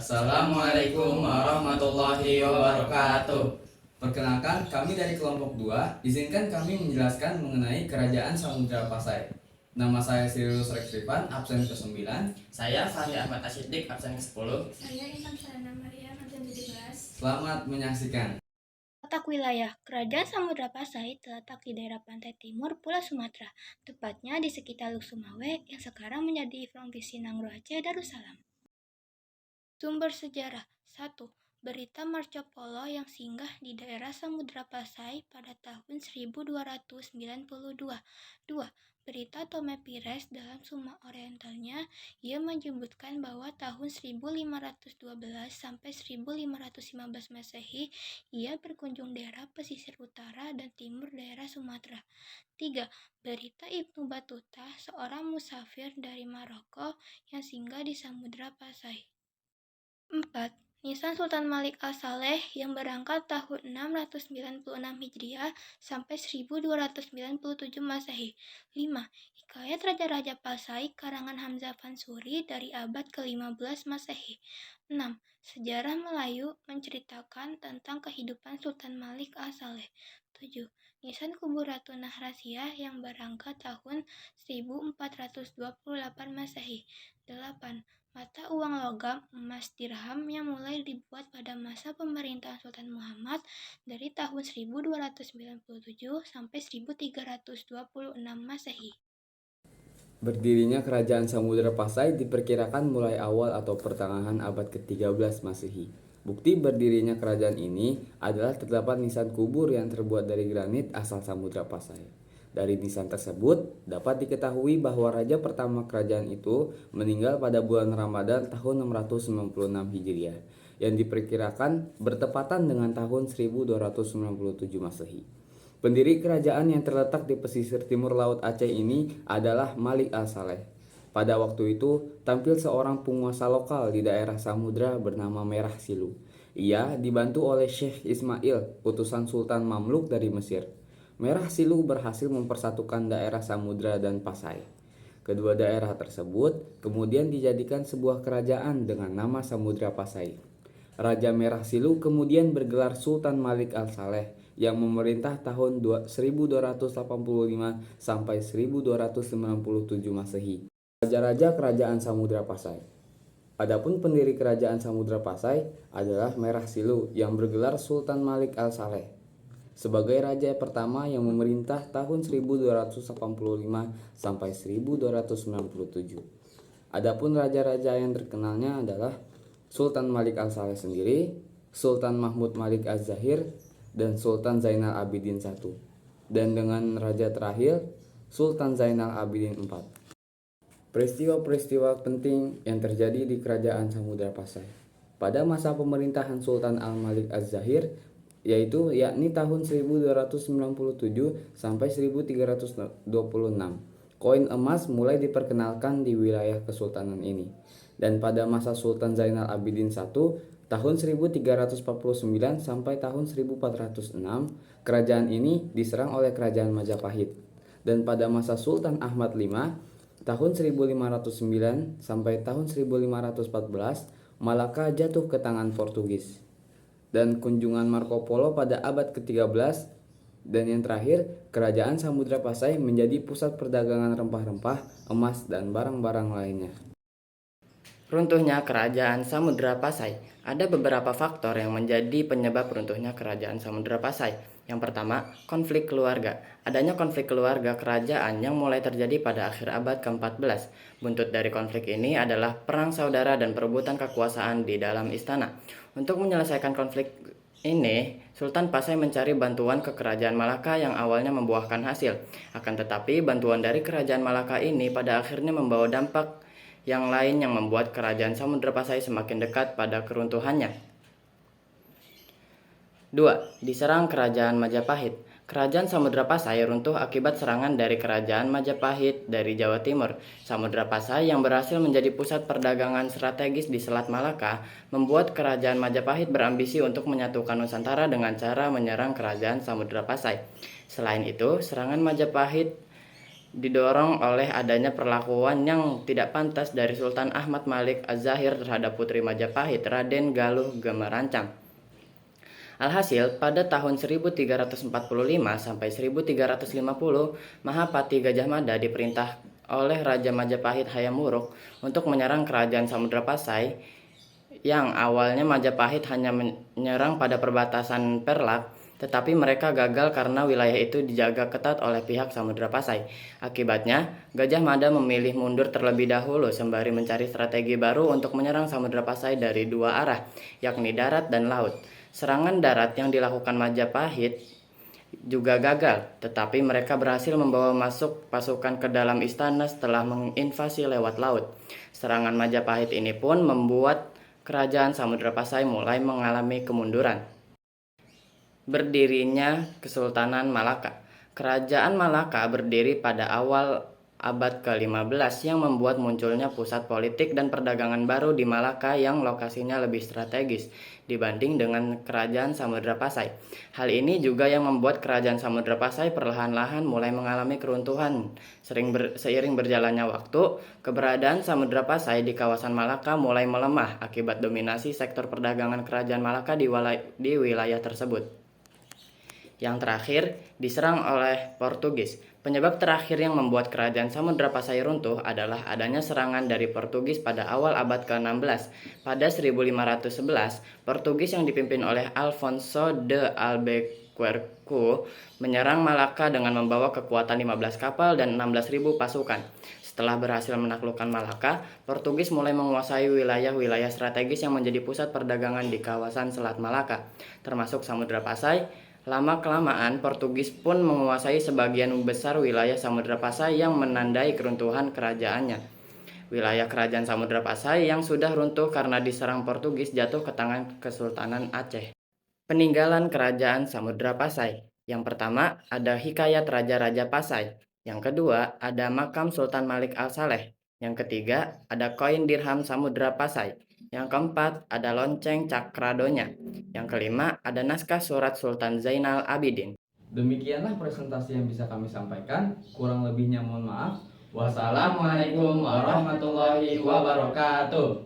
Assalamualaikum warahmatullahi wabarakatuh. Perkenalkan, kami dari kelompok 2. Izinkan kami menjelaskan mengenai Kerajaan Samudra Pasai. Nama saya Sirius Rex Rifan, absen ke-9. Saya Fahri Ahmad Asyidik, absen ke-10. Saya Intan Sarana Maria, absen ke-17. Selamat menyaksikan. Letak wilayah Kerajaan Samudra Pasai terletak di daerah pantai timur Pulau Sumatera, tepatnya di sekitar Luk Sumawe yang sekarang menjadi Provinsi Nangro Aceh Darussalam. Sumber sejarah 1. Berita Marco Polo yang singgah di daerah Samudra Pasai pada tahun 1292. 2. Berita Tome Pires dalam Suma Orientalnya, ia menyebutkan bahwa tahun 1512 sampai 1515 Masehi, ia berkunjung daerah pesisir utara dan timur daerah Sumatera. 3. Berita Ibnu Battuta, seorang musafir dari Maroko yang singgah di Samudra Pasai. 4. Nisan Sultan Malik Al-Saleh yang berangkat tahun 696 Hijriah sampai 1297 Masehi. 5. Hikayat Raja-Raja Pasai karangan Hamzah Fansuri dari abad ke-15 Masehi. 6. Sejarah Melayu menceritakan tentang kehidupan Sultan Malik Al-Saleh. 7. Nisan Kubur Ratu Nahrasiyah yang berangkat tahun 1428 Masehi. 8. Mata uang logam emas dirham yang mulai dibuat pada masa pemerintahan Sultan Muhammad dari tahun 1297 sampai 1326 Masehi. Berdirinya Kerajaan Samudra Pasai diperkirakan mulai awal atau pertengahan abad ke-13 Masehi. Bukti berdirinya kerajaan ini adalah terdapat nisan kubur yang terbuat dari granit asal Samudra Pasai. Dari nisan tersebut dapat diketahui bahwa raja pertama kerajaan itu meninggal pada bulan Ramadan tahun 696 Hijriah yang diperkirakan bertepatan dengan tahun 1297 Masehi. Pendiri kerajaan yang terletak di pesisir timur Laut Aceh ini adalah Malik Al-Saleh. Pada waktu itu tampil seorang penguasa lokal di daerah Samudra bernama Merah Silu. Ia dibantu oleh Syekh Ismail, utusan Sultan Mamluk dari Mesir. Merah Silu berhasil mempersatukan daerah Samudra dan Pasai. Kedua daerah tersebut kemudian dijadikan sebuah kerajaan dengan nama Samudra Pasai. Raja Merah Silu kemudian bergelar Sultan Malik Al-Saleh yang memerintah tahun 1285 sampai 1297 Masehi. Raja-raja Kerajaan Samudra Pasai. Adapun pendiri Kerajaan Samudra Pasai adalah Merah Silu yang bergelar Sultan Malik Al-Saleh sebagai raja pertama yang memerintah tahun 1285 sampai 1297. Adapun raja-raja yang terkenalnya adalah Sultan Malik Al-Saleh sendiri, Sultan Mahmud Malik Az-Zahir, dan Sultan Zainal Abidin I. Dan dengan raja terakhir, Sultan Zainal Abidin IV. Peristiwa-peristiwa penting yang terjadi di Kerajaan Samudra Pasai pada masa pemerintahan Sultan Al-Malik Az-Zahir, yakni tahun 1297 sampai 1326. Koin emas mulai diperkenalkan di wilayah kesultanan ini. Dan pada masa Sultan Zainal Abidin I tahun 1349 sampai tahun 1406, kerajaan ini diserang oleh kerajaan Majapahit. Dan pada masa Sultan Ahmad V tahun 1509 sampai tahun 1514, Malaka jatuh ke tangan Portugis. Dan kunjungan Marco Polo pada abad ke-13, dan yang terakhir, Kerajaan Samudra Pasai menjadi pusat perdagangan rempah-rempah, emas, dan barang-barang lainnya. Runtuhnya Kerajaan Samudra Pasai. Ada beberapa faktor yang menjadi penyebab runtuhnya Kerajaan Samudra Pasai. Yang pertama, konflik keluarga. Adanya konflik keluarga kerajaan yang mulai terjadi pada akhir abad ke-14. Buntut dari konflik ini adalah perang saudara dan perebutan kekuasaan di dalam istana. Untuk menyelesaikan konflik ini, Sultan Pasai mencari bantuan ke Kerajaan Malaka yang awalnya membuahkan hasil. Akan tetapi, bantuan dari Kerajaan Malaka ini pada akhirnya membawa dampak yang lain yang membuat Kerajaan Samudra Pasai semakin dekat pada keruntuhannya. 2. Diserang Kerajaan Majapahit. Kerajaan Samudra Pasai runtuh akibat serangan dari Kerajaan Majapahit dari Jawa Timur. Samudra Pasai yang berhasil menjadi pusat perdagangan strategis di Selat Malaka membuat Kerajaan Majapahit berambisi untuk menyatukan Nusantara dengan cara menyerang Kerajaan Samudra Pasai. Selain itu, serangan Majapahit didorong oleh adanya perlakuan yang tidak pantas dari Sultan Ahmad Malik Az-Zahir terhadap Putri Majapahit, Raden Galuh Gemerancang. Alhasil, pada tahun 1345 sampai 1350, Mahapati Gajah Mada diperintah oleh Raja Majapahit Hayam Wuruk untuk menyerang kerajaan Samudra Pasai yang awalnya Majapahit hanya menyerang pada perbatasan Perlak, tetapi mereka gagal karena wilayah itu dijaga ketat oleh pihak Samudra Pasai. Akibatnya, Gajah Mada memilih mundur terlebih dahulu sembari mencari strategi baru untuk menyerang Samudra Pasai dari dua arah, yakni darat dan laut. Serangan darat yang dilakukan Majapahit juga gagal, tetapi mereka berhasil membawa masuk pasukan ke dalam istana setelah menginvasi lewat laut. Serangan Majapahit ini pun membuat kerajaan Samudra Pasai mulai mengalami kemunduran. Berdirinya Kesultanan Malaka. Kerajaan Malaka berdiri pada awal abad ke-15 yang membuat munculnya pusat politik dan perdagangan baru di Malaka yang lokasinya lebih strategis dibanding dengan kerajaan Samudra Pasai. Hal ini juga yang membuat kerajaan Samudra Pasai perlahan-lahan mulai mengalami keruntuhan. Seiring berjalannya waktu, keberadaan Samudra Pasai di kawasan Malaka mulai melemah akibat dominasi sektor perdagangan kerajaan Malaka di wilayah tersebut. Yang terakhir, diserang oleh Portugis. Penyebab terakhir yang membuat kerajaan Samudra Pasai runtuh adalah adanya serangan dari Portugis pada awal abad ke-16. Pada 1511, Portugis yang dipimpin oleh Alfonso de Albuquerque menyerang Malaka dengan membawa kekuatan 15 kapal dan 16.000 pasukan. Setelah berhasil menaklukkan Malaka, Portugis mulai menguasai wilayah-wilayah strategis yang menjadi pusat perdagangan di kawasan Selat Malaka, termasuk Samudra Pasai. Lama-kelamaan, Portugis pun menguasai sebagian besar wilayah Samudra Pasai yang menandai keruntuhan kerajaannya. Wilayah kerajaan Samudra Pasai yang sudah runtuh karena diserang Portugis jatuh ke tangan Kesultanan Aceh. Peninggalan kerajaan Samudra Pasai. Yang pertama, ada Hikayat Raja-Raja Pasai. Yang kedua, ada Makam Sultan Malik Al-Saleh. Yang ketiga, ada koin dirham Samudra Pasai. Yang keempat, ada lonceng Cakradonya. Yang kelima, ada naskah surat Sultan Zainal Abidin. Demikianlah presentasi yang bisa kami sampaikan. Kurang lebihnya mohon maaf. Wassalamualaikum warahmatullahi wabarakatuh.